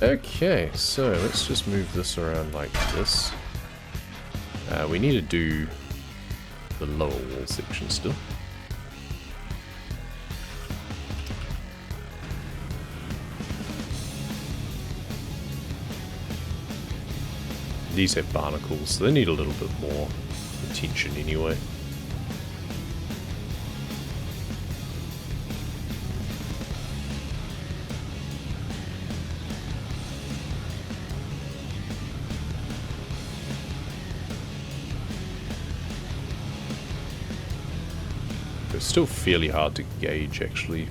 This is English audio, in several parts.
Okay, so let's just move this around like this. We need to do the lower wall section still. These have barnacles, so they need a little bit more attention anyway. It's still fairly hard to gauge actually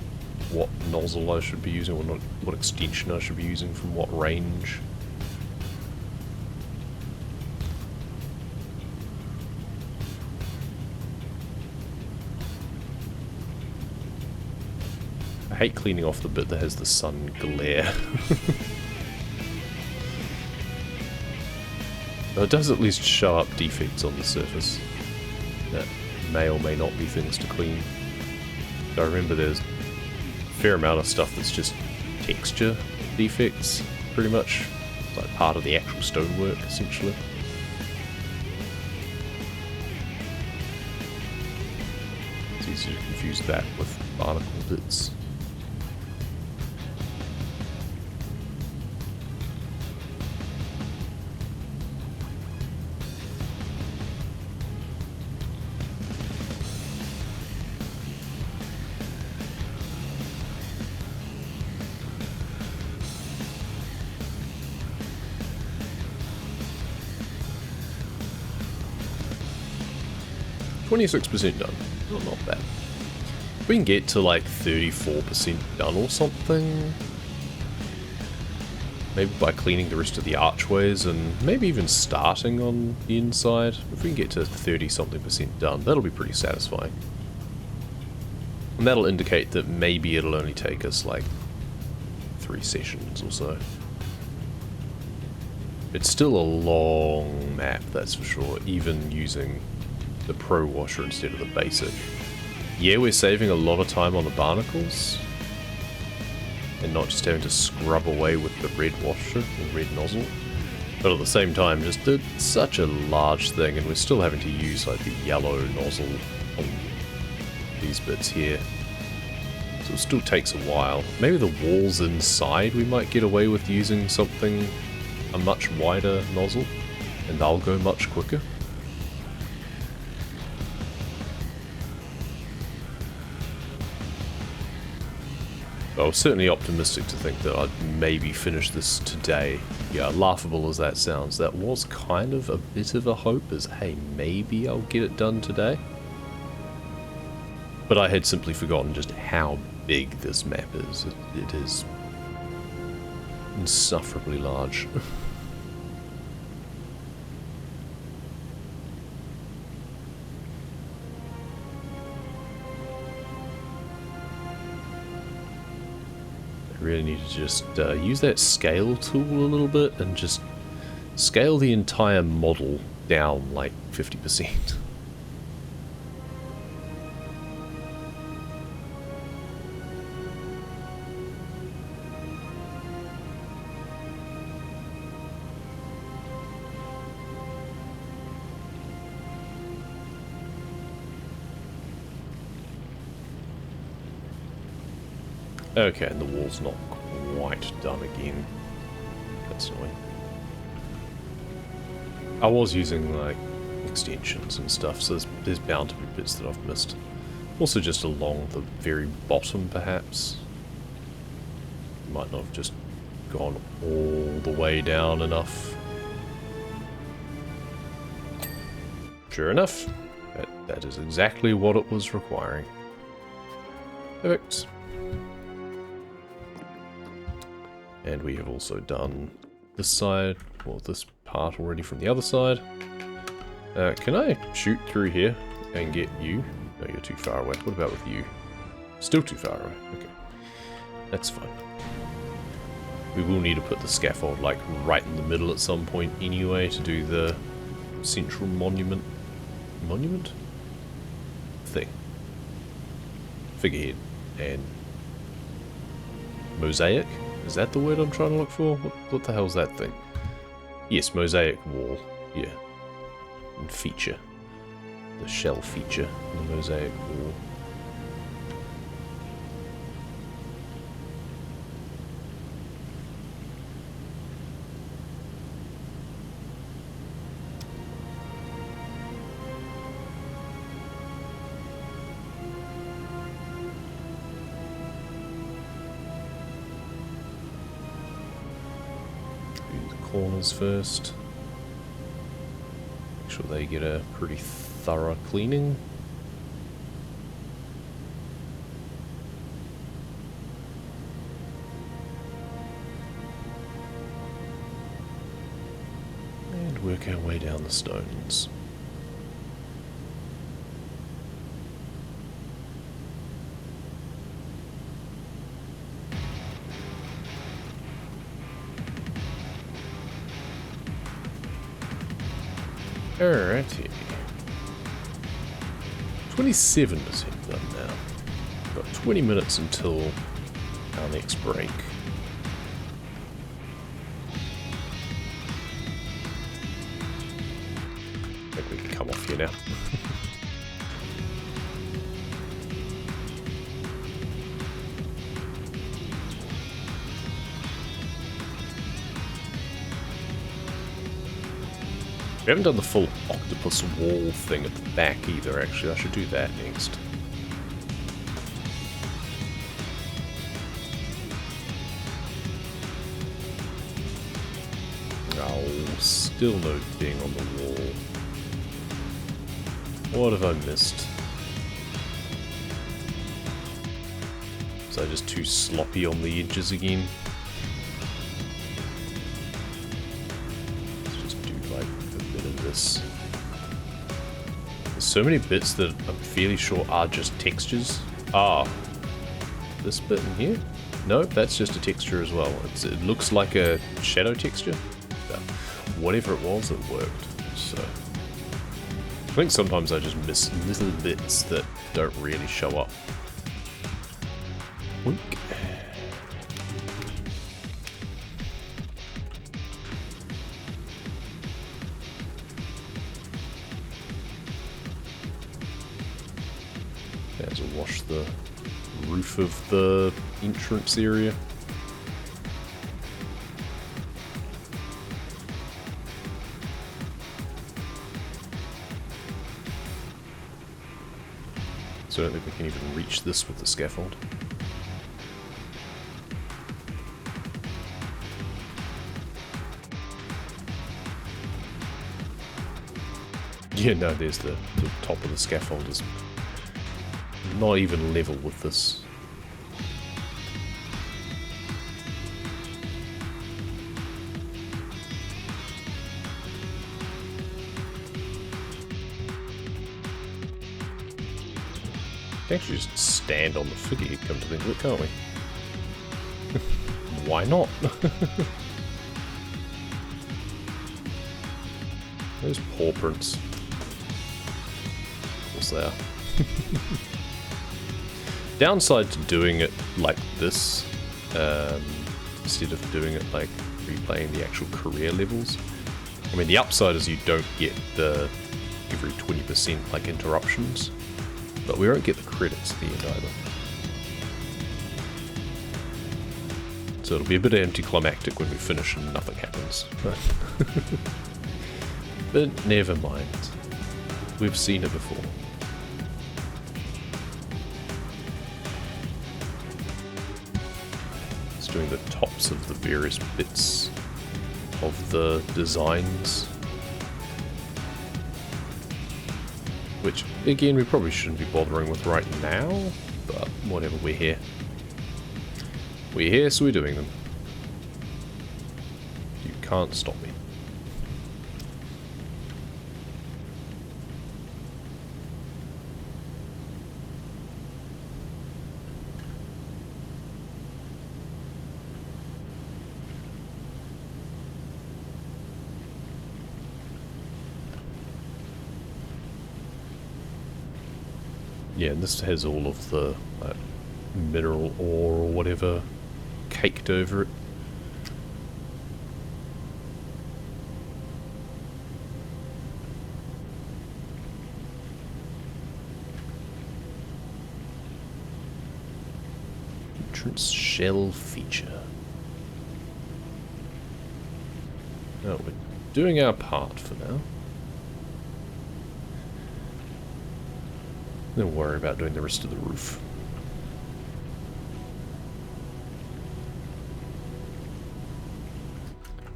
what nozzle I should be using, or not, what extension I should be using from what range. I hate cleaning off the bit that has the sun glare. But it does at least show up defects on the surface that may or may not be things to clean. I remember there's a fair amount of stuff that's just texture defects, pretty much. It's like part of the actual stonework, essentially. It's easy to confuse that with barnacle bits. %, done. Not bad. If we can get to like 34% done or something, maybe by cleaning the rest of the archways and maybe even starting on the inside, if we can get to 30-something% done, that'll be pretty satisfying. And that'll indicate that maybe it'll only take us like 3 sessions or so. It's still a long map, that's for sure, even using the Pro Washer instead of the basic. Yeah, we're saving a lot of time on the barnacles, and not just having to scrub away with the red washer, the red nozzle. But at the same time, just did such a large thing, and we're still having to use like the yellow nozzle on these bits here. So it still takes a while. Maybe the walls inside we might get away with using something, a much wider nozzle, and they'll go much quicker. I was certainly optimistic to think that I'd maybe finish this today. Yeah, laughable as that sounds, that was kind of a bit of a hope, as hey, maybe I'll get it done today. But I had simply forgotten just how big this map is. It is insufferably large. Really need to just use that scale tool a little bit and just scale the entire model down like 50%. Okay, and the wall's not quite done again. That's annoying. I was using, like, extensions and stuff, so there's bound to be bits that I've missed. Also just along the very bottom, perhaps. Might not have just gone all the way down enough. Sure enough, that is exactly what it was requiring. Perfect. And we have also done this side, well, this part already from the other side. Can I shoot through here and get you? No, you're too far away. What about with you? Still too far away. Okay. That's fine. We will need to put the scaffold, like, right in the middle at some point anyway to do the central monument thing. Figurehead and mosaic. Is that the word I'm trying to look for? What the hell's that thing? Yes, mosaic wall. Yeah. And feature. The shell feature in the mosaic wall. Corners first. Make sure they get a pretty thorough cleaning. And work our way down the stones. Alrighty. 27% done now. Got 20 minutes until our next break. I think we can come off here now. We haven't done the full octopus wall thing at the back either, actually. I should do that next. Oh, still no being on the wall. What have I missed? Was I just too sloppy on the edges again? There's so many bits that I'm fairly sure are just textures. Ah, this bit in here? Nope, that's just a texture as well. It looks like a shadow texture. But whatever it was, it worked. So I think sometimes I just miss little bits that don't really show up. Wink. Wash the roof of the entrance area. So I don't think we can even reach this with the scaffold. Yeah, no, there's the top of the scaffold is not even level with this. We can actually just stand on the figurehead, come to think of it, can't we? Why not? Those paw prints. Of course they are. Downside to doing it like this, instead of doing it like replaying the actual career levels. I mean, the upside is you don't get the every 20% like interruptions, but we won't get the credits at the end either. So it'll be a bit anticlimactic when we finish and nothing happens. But never mind. We've seen it before. Doing the tops of the various bits of the designs, which again we probably shouldn't be bothering with right now, but whatever, we're here. We're here, so we're doing them. You can't stop me. Yeah, and this has all of the mineral ore or whatever caked over it. Entrance shell feature. No, we're doing our part for now. Then worry about doing the rest of the roof.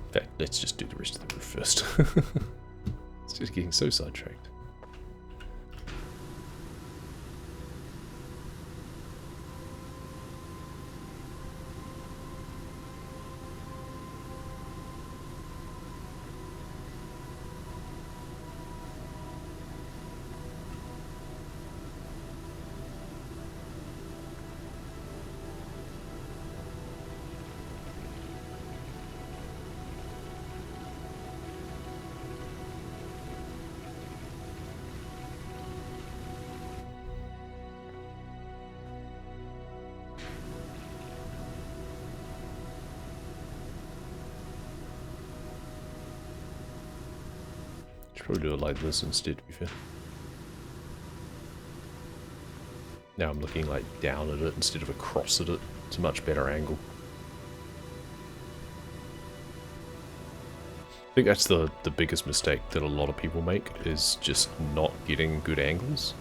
In fact, let's just do the rest of the roof first. It's just getting so sidetracked. Probably do it like this instead, to be fair. Now I'm looking like down at it instead of across at it. It's a much better angle. I think that's the biggest mistake that a lot of people make, is just not getting good angles.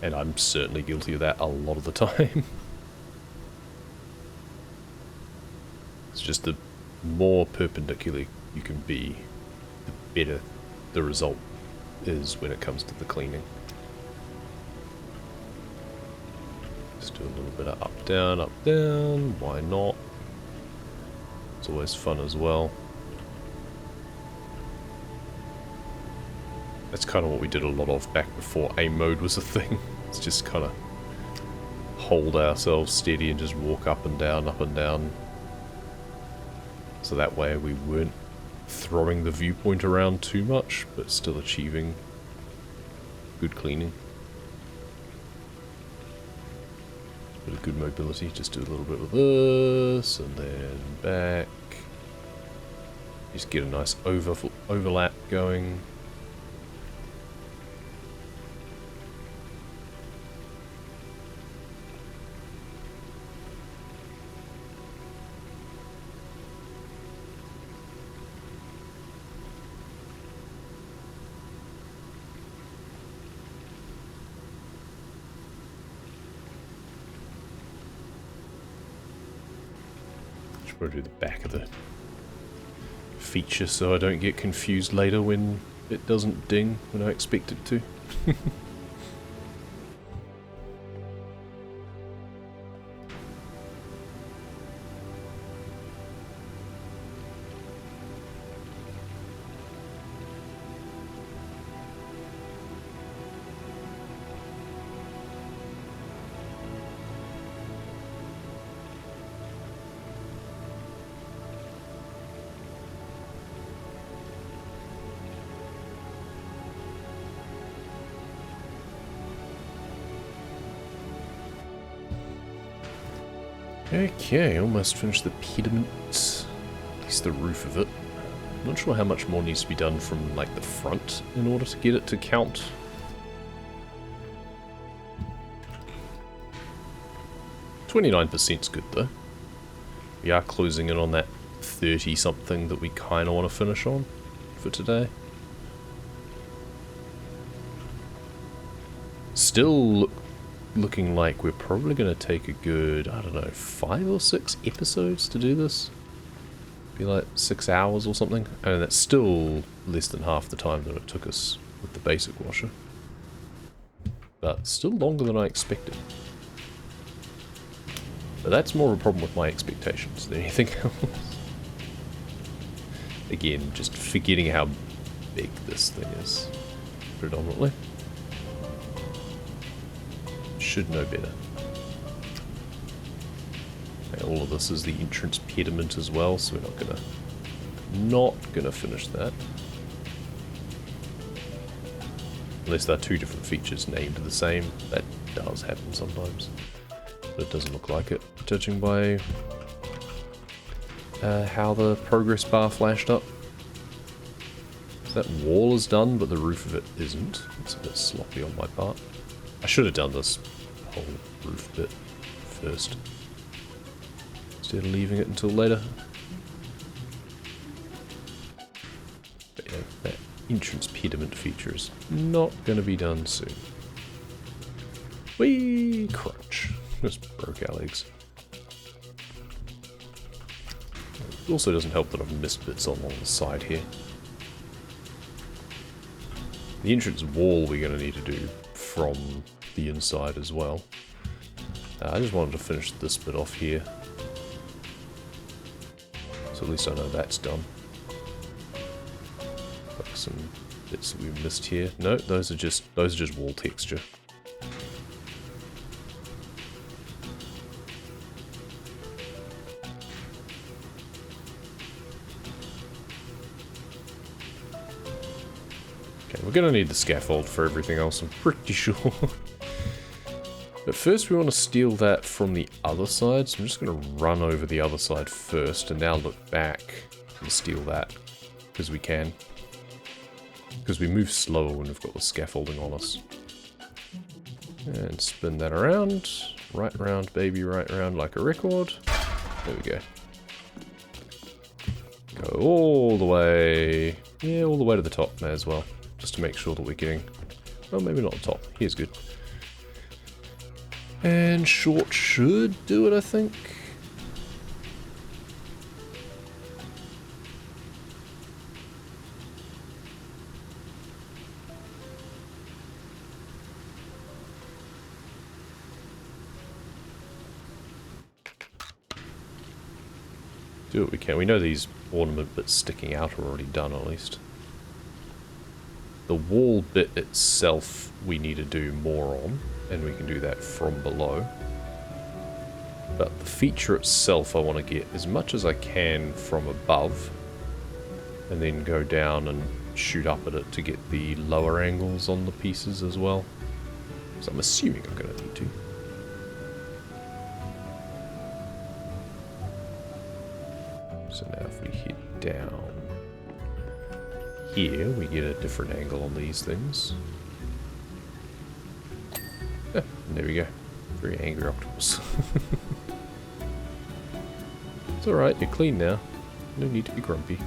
And I'm certainly guilty of that a lot of the time. It's just the more perpendicular you can be, the better the result is when it comes to the cleaning. Just do a little bit of up, down, why not? It's always fun as well. That's kind of what we did a lot of back before aim mode was a thing. It's just kind of hold ourselves steady and just walk up and down. So that way we weren't throwing the viewpoint around too much, but still achieving good cleaning. Bit of good mobility, just do a little bit with this, and then back. Just get a nice overlap going. Probably do the back of the feature so I don't get confused later when it doesn't ding when I expect it to. Okay, almost finished the pediment, at least the roof of it. I'm not sure how much more needs to be done from like the front in order to get it to count. 29%'s good though. We are closing in on that 30 something that we kind of want to finish on for today. Still looking like we're probably going to take a good, I don't know, 5 or 6 episodes to do this. Be like 6 hours or something. And that's still less than half the time that it took us with the basic washer. But still longer than I expected. But that's more of a problem with my expectations than anything else. Again, just forgetting how big this thing is, predominantly. Should know better. Okay, all of this is the entrance pediment as well, so we're not gonna finish that. Unless they're two different features named the same. That does happen sometimes. But it doesn't look like it, judging by how the progress bar flashed up. So that wall is done, but the roof of it isn't. It's a bit sloppy on my part. I should have done this whole roof bit first, instead of leaving it until later. But yeah, that entrance pediment feature is not going to be done soon. Whee! Crunch. Just broke our legs. It also doesn't help that I've missed bits along the side here. The entrance wall we're going to need to do from the inside as well. I just wanted to finish this bit off here, so at least I know that's done. Like some bits that we missed here. No, those are just wall texture. Okay, we're gonna need the scaffold for everything else, I'm pretty sure. But first we want to steal that from the other side, so I'm just going to run over the other side first, and now look back and steal that, because we can. Because we move slower when we've got the scaffolding on us. And spin that around. Right round, baby, right round like a record. There we go. Go all the way. Yeah, all the way to the top, may as well. Just to make sure that we're getting... Well, maybe not the top. Here's good. And short should do it, I think. Do what we can. We know these ornament bits sticking out are already done, at least. The wall bit itself we need to do more on, and we can do that from below. But the feature itself I want to get as much as I can from above, and then go down and shoot up at it to get the lower angles on the pieces as well. So I'm assuming I'm going to need to. So now if we hit down here, we get a different angle on these things. Yeah, there we go. Very angry octopus. It's alright, you're clean now. No need to be grumpy.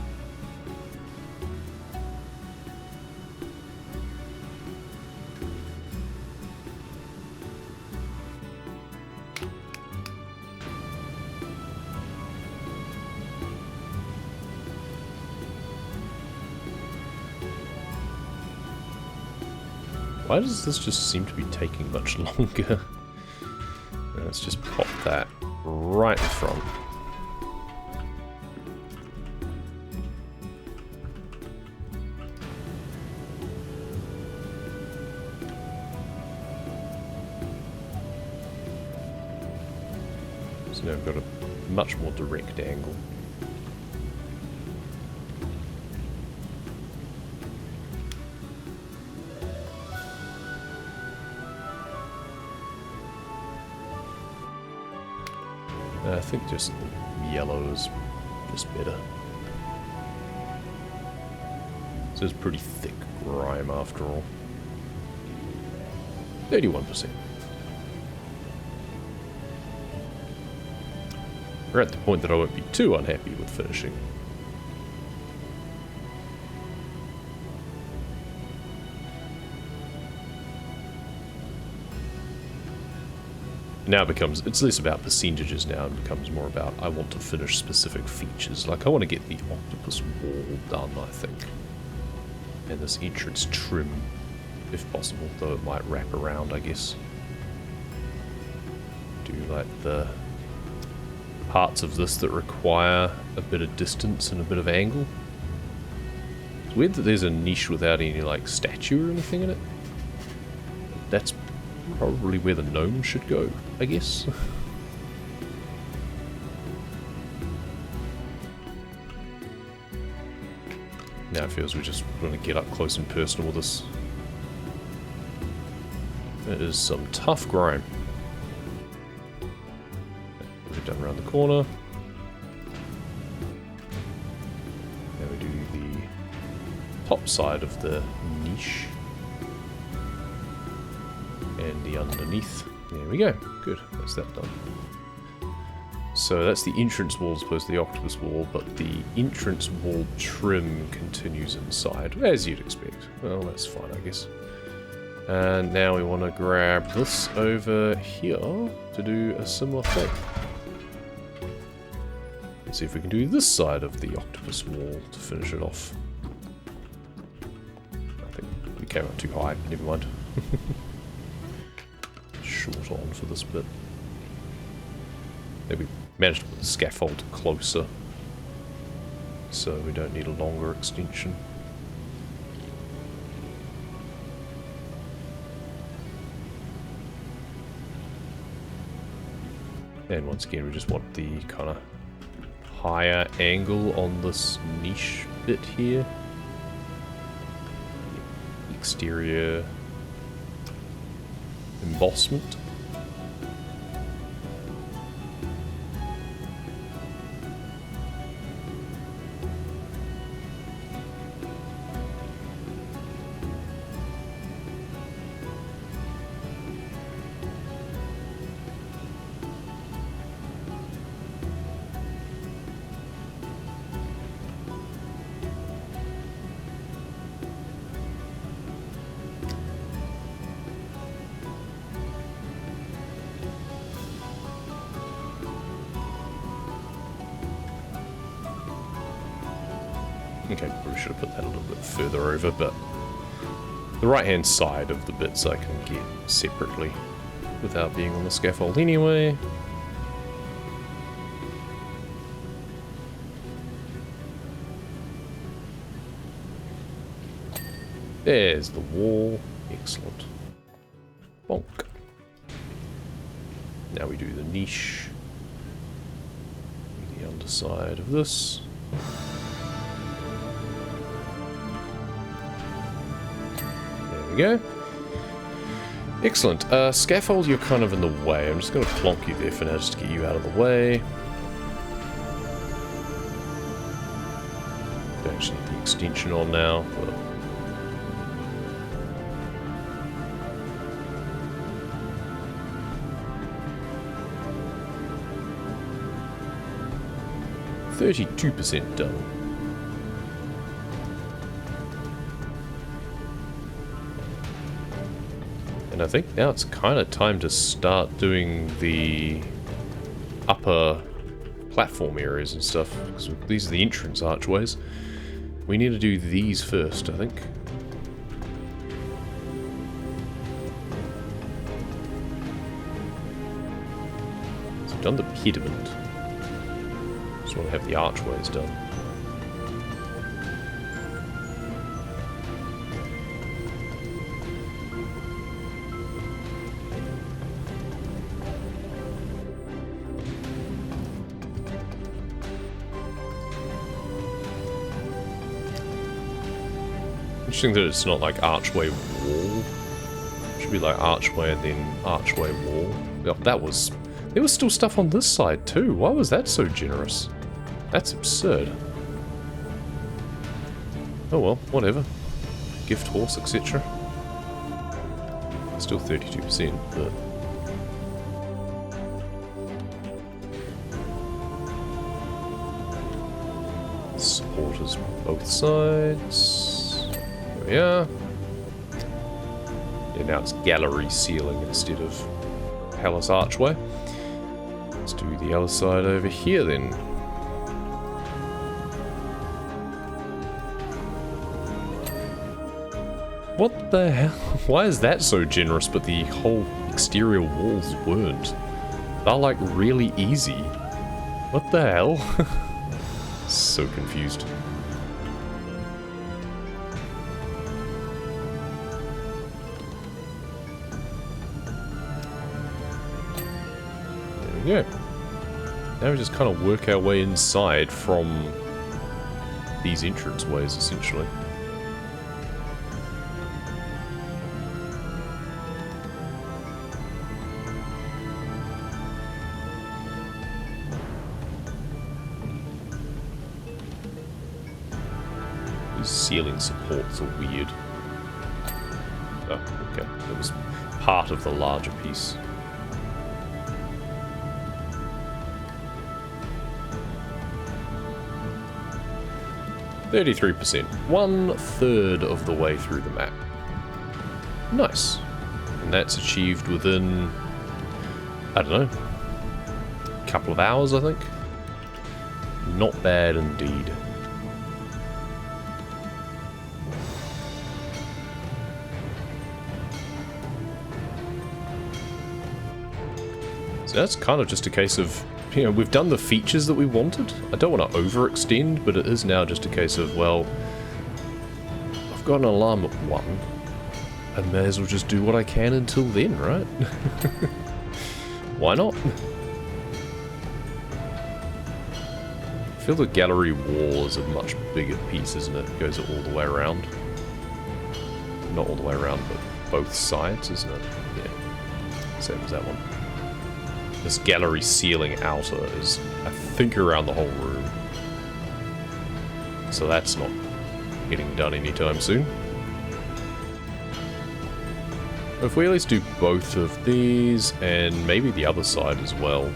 Why does this just seem to be taking much longer? Let's just pop that right in front. So now we've got a much more direct angle. I think just the yellow is just better. So it's pretty thick grime after all. 31%. We're at the point that I won't be too unhappy with finishing. Now it's less about percentages now, and becomes more about I want to finish specific features. Like I want to get the octopus wall done, I think. And this entrance trim, if possible, though it might wrap around, I guess. Do like the parts of this that require a bit of distance and a bit of angle. It's weird that there's a niche without any like statue or anything in it. That's probably where the gnome should go, I guess. Now it feels we just want to get up close and personal with this. It is some tough grime. We've done around the corner. top side of the niche. And the underneath. There we go. Good. That's that done. So that's the entrance wall as opposed to the octopus wall, but the entrance wall trim continues inside, as you'd expect. Well, that's fine, I guess. And now we want to grab this over here to do a similar thing. Let's see if we can do this side of the octopus wall to finish it off. I think we came up too high, never mind. Short on for this bit. Maybe managed to put the scaffold closer, so we don't need a longer extension. And once again, we just want the kind of higher angle on this niche bit here. Exterior embossment. Okay, probably should have put that a little bit further over, but the right-hand side of the bits I can get separately without being on the scaffold anyway. There's the wall. Excellent. Bonk. Now we do the niche. The underside of this. Go. Excellent. Scaffold, you're kind of in the way. I'm just going to plonk you there for now just to get you out of the way. Don't actually need the extension on now. But 32% done. And I think now it's kind of time to start doing the upper platform areas and stuff, because these are the entrance archways. We need to do these first, I think. So we've done the pediment. Just want to have the archways done. Interesting that it's not like archway wall. It should be like archway and then archway wall. Oh, that was... There was still stuff on this side too. Why was that so generous? That's absurd. Oh well, whatever. Gift horse, etc. Still 32%, but... Supporters both sides. Yeah. Yeah, now it's gallery ceiling instead of palace archway. Let's do the other side over here then. What the hell? Why is that so generous but the whole exterior walls weren't? They're like really easy. What the hell? So confused. Yeah. Now we just kind of work our way inside from these entrance ways, essentially. These ceiling supports are weird. Oh, okay. It was part of the larger piece. %33%. 1/3 of the way through the map. Nice. And that's achieved within, I don't know, a couple of hours, I think. Not bad indeed. So that's kind of just a case of, you know, we've done the features that we wanted. I don't want to overextend, but it is now just a case of, well, I've got an alarm at 1. I may as well just do what I can until then, right? Why not? I feel the gallery wall is a much bigger piece, isn't it? It goes all the way around. Not all the way around, but both sides, isn't it? Yeah. Same as that one. This gallery ceiling outer is, I think, around the whole room. So that's not getting done anytime soon. If we at least do both of these, and maybe the other side as well.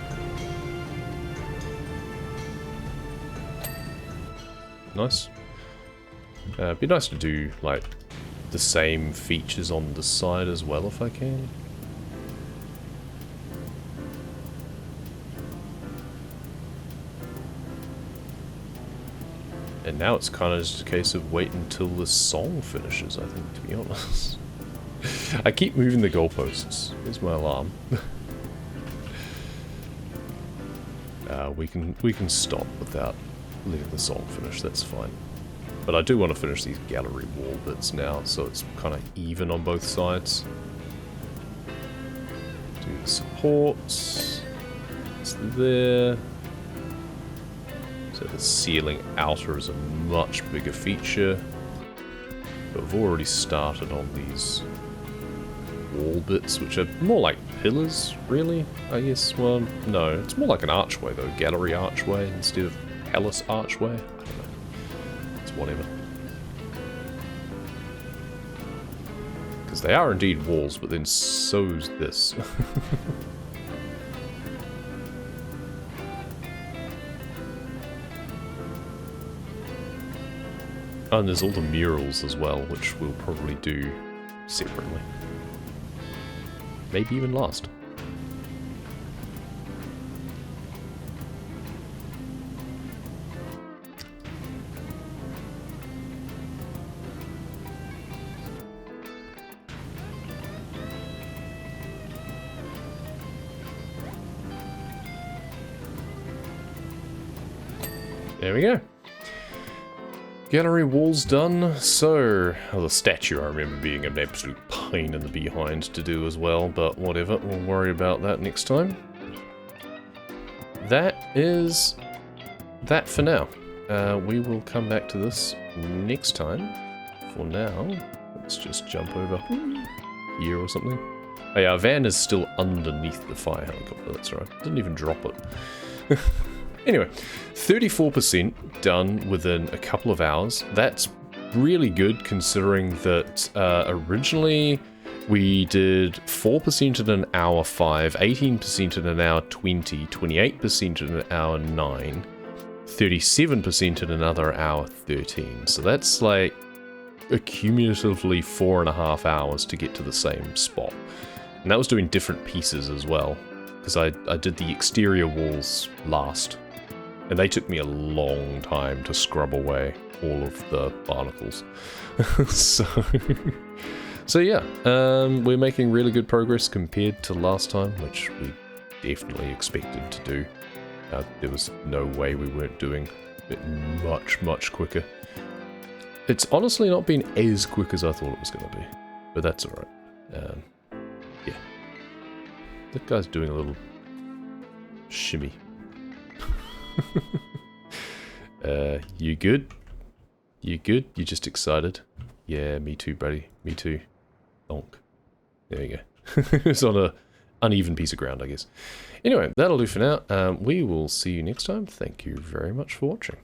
Nice. It'd be nice to do, like, the same features on the side as well, if I can. And now it's kind of just a case of waiting until the song finishes, I think, to be honest. I keep moving the goalposts. Here's my alarm. We can stop without letting the song finish, that's fine. But I do want to finish these gallery wall bits now, so it's kind of even on both sides. Do the supports. It's there. So the ceiling outer is a much bigger feature. But I've already started on these wall bits, which are more like pillars, really, I guess. Well, no, it's more like an archway, though. Gallery archway instead of palace archway. I don't know. It's whatever. Because they are indeed walls, but then so's this. Oh, and there's all the murals as well, which we'll probably do separately. Maybe even last. There we go. Gallery wall's done, so... Oh, the statue I remember being an absolute pain in the behind to do as well, but whatever, we'll worry about that next time. That is that for now. We will come back to this next time. For now, let's just jump over here or something. Oh yeah, our van is still underneath the fire helicopter, that's right. Didn't even drop it. Anyway, 34% done within a couple of hours. That's really good considering that originally we did 4% in an hour 5, 18% in an hour 20, 28% in an hour 9, 37% in another hour 13. So that's like accumulatively 4.5 hours to get to the same spot. And that was doing different pieces as well, because I did the exterior walls last. And they took me a long time to scrub away all of the barnacles. So yeah, we're making really good progress compared to last time, which we definitely expected to do. There was no way we weren't doing it much quicker. It's honestly not been as quick as I thought it was going to be, but that's alright. Yeah. That guy's doing a little shimmy. You good? You good? You just excited? Yeah, me too, buddy. Me too. Donk. There you go. It's on a uneven piece of ground, I guess. Anyway, that'll do for now. We will see you next time. Thank you very much for watching.